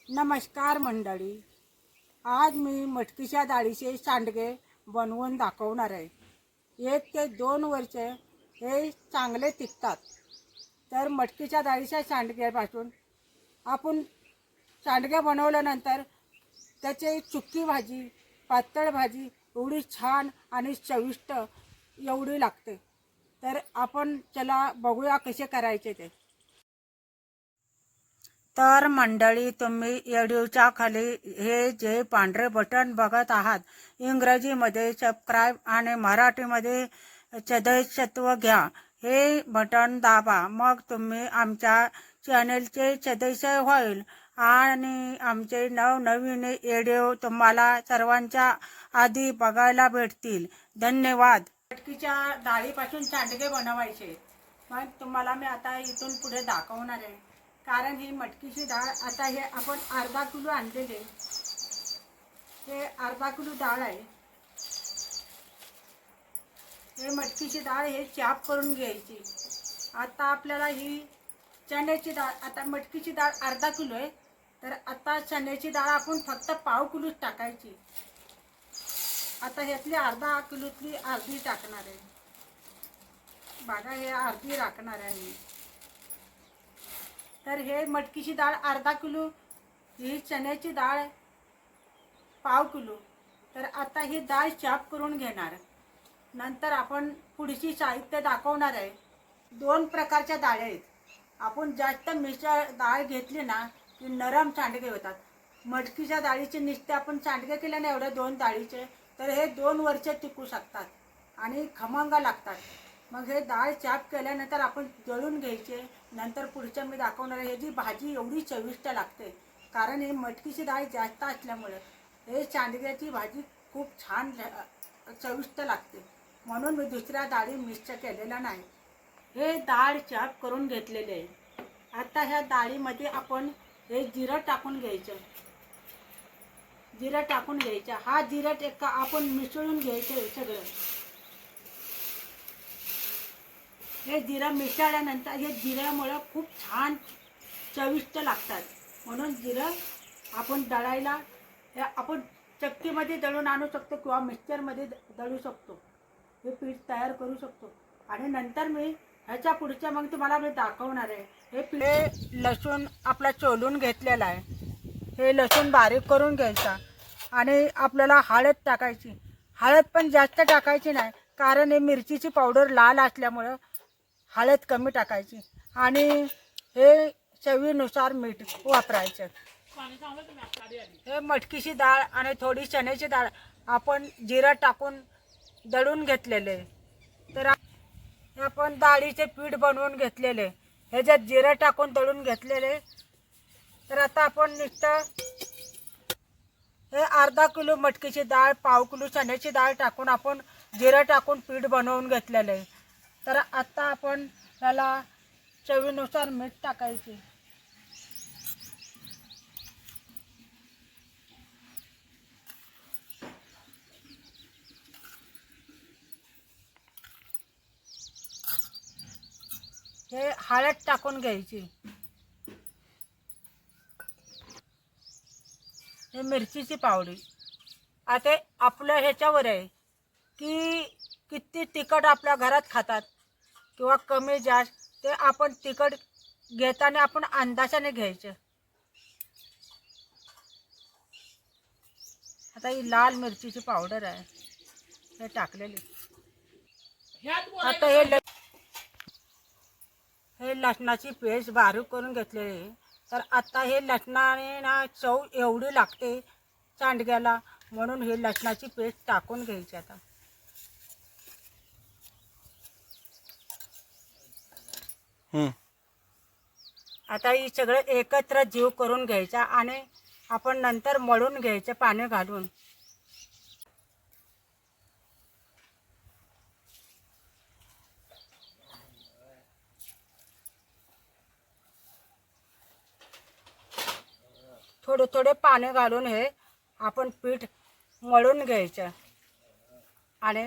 नमस्कार मंडळी, आज मी मटकीच्या डाळीचे सांडगे बनवून दाखवणार आहे। 1 ते 2 वर्ष हे चांगले टिकतात। तर मटकीच्या डाळीच्या सांडग्यापासून आपण सांडगे बनवल्यानंतर त्याची चुक्की भाजी, पातळ भाजी एवढी छान आणि चविष्ट एवढी लागते। तर आपण चला बघूया कसे करायचे ते। तर मंडळी, तुम्ही व्हिडिओच्या खाली हे जे पांढरे बटन बघत आहात, इंग्रजीमध्ये सबस्क्राइब आणि मराठीमध्ये सदस्यत्व घ्या, हे बटन दाबा। मग तुम्ही आमच्या चॅनलचे सदस्य होईल आणि आमचे नवनवीन व्हिडिओ तुम्हाला सर्वांच्या आधी बघायला भेटतील। धन्यवाद। मटकीच्या डाळीपासून सांडगे बनवायचे, मग तुम्हाला मी आता इथून पुढे दाखवणार आहे। कारण ही मटकीची डाळ आता हे आपण अर्धा किलो आणलेले, हे अर्धा किलो डाळ आहे। हे मटकीची डाळ हे चाप करून घ्यायची। आता आपल्याला ही चण्याची डाळ, आता मटकीची डाळ अर्धा किलो आहे, तर आता चण्याची डाळ आपण फक्त पाव किलोच टाकायची। आता ह्यातली अर्धा किलोतली अर्धी टाकणार आहे। बघा, हे अर्धी टाकणार आहे। तर हे मटकीची डाळ अर्धा किलो, ही चण्याची डाळ पाव किलो। तर आता ही डाळ चाप करून घेणार। नंतर आपण पुढची साहित्य दाखवणार आहे। 2 प्रकारच्या डाळी आहेत। आपण जास्त मिसळ डाळ घेतली ना की नरम सांडगे होतात। मटकीच्या डाळीचे नुसते आपण सांडगे केले ना एवढे 2 डाळीचे, तर हे 2 वर्ष टिकू शकतात आणि खमंग लागतात। मग हे डाळ चाप केल्यानंतर आपण दळून घ्यायचे। नंतर पुढच्या मी दाखवणार आहे, ह्याची भाजी एवढी चविष्ट लागते, कारण ही मटकीची डाळ जास्त असल्यामुळे हे सांडग्याची भाजी खूप छान चविष्ट लागते। म्हणून मी दुसऱ्या डाळी मिक्स केलेला नाही। हे डाळ चाप करून घेतलेले आहे। आता ह्या डाळीमध्ये आपण हे जिरं टाकून घ्यायचं। जिरं टाकून घ्यायचं, हा जिरं एक आपण मिसळून घ्यायचं सगळं। हे जिरं मिसळल्यानंतर हे जिऱ्यामुळे खूप छान चविष्ट लागतात। म्हणून जिरं आपण दळायला, हे आपण चक्कीमध्ये दळून आणू शकतो किंवा मिक्सरमध्ये दळू शकतो, हे पीठ तयार करू शकतो। आणि नंतर मी ह्याच्या पुढच्या मग तुम्हाला मी दाखवणार आहे। हे लसूण आपला चोलून घेतलेला आहे, हे लसूण बारीक करून घ्यायचा। आणि आपल्याला हळद टाकायची। हळद पण जास्त टाकायची नाही, कारण हे मिरचीची पावडर लाल असल्यामुळं हळद कमी टाकायची। आणि हे चवीनुसार मीठ वापरायचं। हे मटकीची डाळ आणि थोडी चण्याची डाळ आपण जिरं टाकून दळून घेतलेले, तर आपण डाळीचे पीठ बनवून घेतलेले, ह्याच्यात जिरं टाकून दळून घेतलेले। तर आता आपण नुसतं हे अर्धा किलो मटकीची डाळ, पाव किलो चण्याची डाळ टाकून आपण जिरं टाकून पीठ बनवून घेतलेले। तर आता आपण त्याला चवीनुसार मीठ टाकायचे। हे हळद टाकून घ्यायची। हे मिरचीची पावडर। आता आपलं ह्याच्यावर आहे की किती तिखट आपल्या घरात खातात किंवा कमी जास्त, ते आपण तिखट घेताना आपण अंदाजाने घ्यायचं। आता ही लाल मिरचीची पावडर आहे, हे टाकलेली। आता हे लसणाची पेस्ट बारीक करून घेतलेली। तर आता हे लसणाने ना चव एवढी लागते सांडग्याला, म्हणून हे लसणाची पेस्ट टाकून घ्यायची। आता ही सगळं एकत्र जीव करून घ्यायचा आणि आपण नंतर मळून घ्यायचं पाणी घालून। थोडे थोडे पाणी घालून हे आपण पीठ मळून घ्यायचं आणि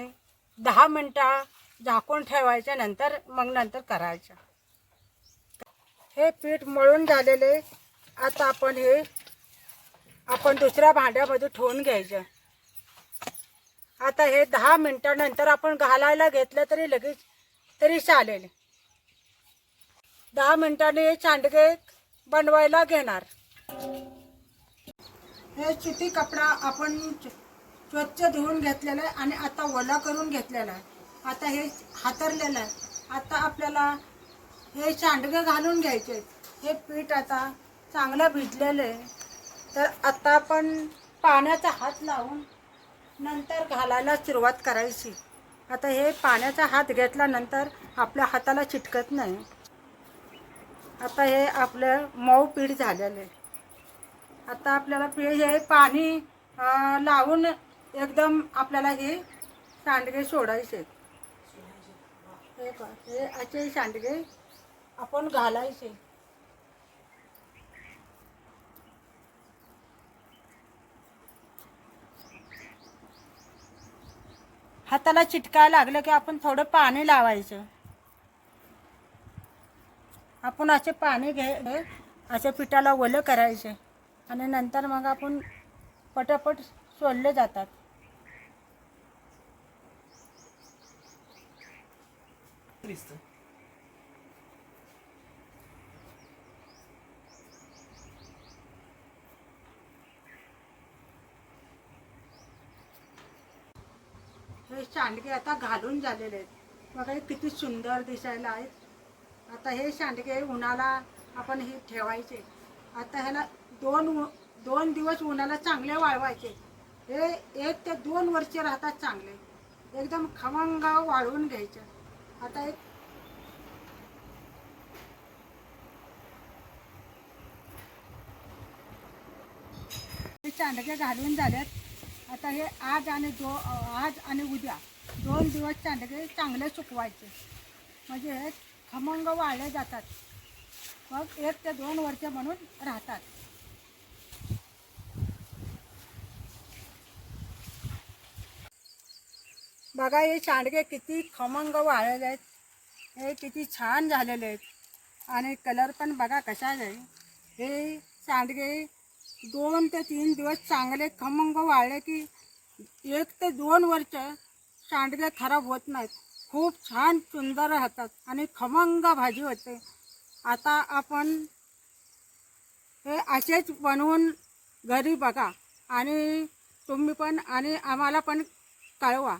10 मिनिटं झाकून ठेवायचं। नंतर करायचं। हे पीठ मळून झालेले, आता आपण हे आपण दुसऱ्या भांड्यामध्ये ठेवून घ्यायचं. आता हे 10 मिनिटानंतर आपण घालायला घेतलं तरी लगेच तरी चालेल. 10 मिनिटांनी हे सांडगे बनवायला घेणार. हे सुती कपडा आपण स्वच्छ धुवून घेतलेला आहे आणि आता ओला करून घेतलेला आहे. आता हे हातरलेलं आहे. आता आपल्याला हे सांडगे घालून घ्यायचे. हे पीठ आता चांगलं भिजलेलं आहे. तर आता आपण पाण्याचा हात लावून नंतर घालायला सुरुवात करायची. आता हे पाण्याचा हात घेतल्यानंतर आपल्या हाताला चिटकत नाही. आता हे आपलं मऊ पीठ झालेलं आहे. आता आपल्याला हे पाणी लावून एकदम आपल्याला हे सांडगे सोडायचे. हे असे सांडगे आपण घालायचे. हाताला चिटकायला लागलं की आपण थोडं पाणी लावायचं. आपण असे पाणी असे पिठाला ओलं करायचे आणि नंतर मग आपण पटापट सोडले जातात. हे सांडगे आता घालून झालेले आहेत. बघा हे किती सुंदर दिसायला आहेत. आता हे सांडगे उन्हाला आपण हे ठेवायचे. आता ह्याला दोन दिवस उन्हाला चांगले वाळवायचे. हे 1 ते 2 वर्ष राहतात चांगले. एकदम खमंग वाळवून घ्यायचं. आता हे सांडगे घालून झालेत. आता हे आज आणि उद्या 2 दिवस सांडगे चांगले सुकवायचे. म्हणजे हे खमंग वाळले जातात. मग 1 ते 2 वर्ष म्हणून राहतात. बघा हे सांडगे किती खमंग वाळलेले आहेत. हे किती छान झालेले आहेत. आणि कलर पण बघा कसा आहे. हे सांडगे 2 ते 3 दिवस चांगले खमंग वाळले की 1 ते 2 वर्ष सांडगे खराब होत नाहीत. खूप छान सुंदर राहतात आणि खमंग भाजी होते. आता आपण हे असेच बनवून घरी बघा आणि तुम्ही पण आणि आम्हाला पण कळवा.